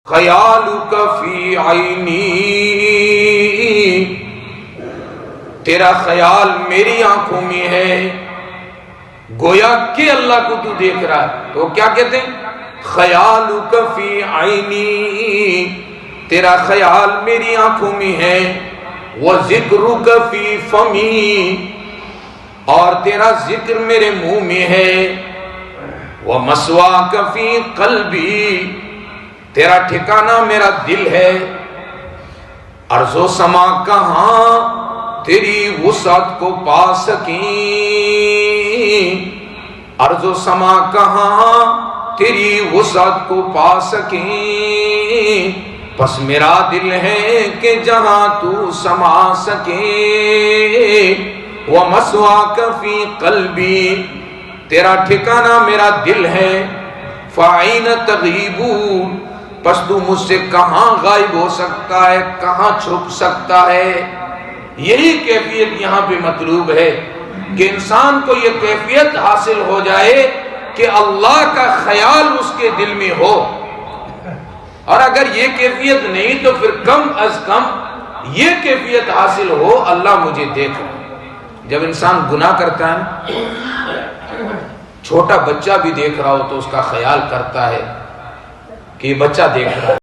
خیالک فی عینی، تیرا خیال میری آنکھوں میں ہے. گویا کہ اللہ کو تو دیکھ رہا ہے. تو کیا کہتے ہیں؟ خیالک فی عینی، تیرا خیال میری آنکھوں میں ہے. وذکرک فی فمی، اور تیرا ذکر میرے منہ میں ہے. ومثواک فی قلبی، تیرا ٹھکانہ میرا دل ہے. ارض و سما کہاں تیری وسعت کو پا سکیں، ارض و سما کہاں تیری وسعت کو پا سکیں. پس میرا دل ہے کہ جہاں تو سما سکے. ومثواک فی قلبی، تیرا ٹھکانہ میرا دل ہے. فَأَيْنَ تَغِيبُ، پس تو مجھ سے کہاں غائب ہو سکتا ہے، کہاں چھپ سکتا ہے. یہی کیفیت یہاں پہ مطلوب ہے کہ انسان کو یہ کیفیت حاصل ہو جائے کہ اللہ کا خیال اس کے دل میں ہو. اور اگر یہ کیفیت نہیں تو پھر کم از کم یہ کیفیت حاصل ہو، اللہ مجھے دیکھ رہا. جب انسان گناہ کرتا ہے، چھوٹا بچہ بھی دیکھ رہا ہو تو اس کا خیال کرتا ہے کہ یہ بچہ دیکھ رہا ہے.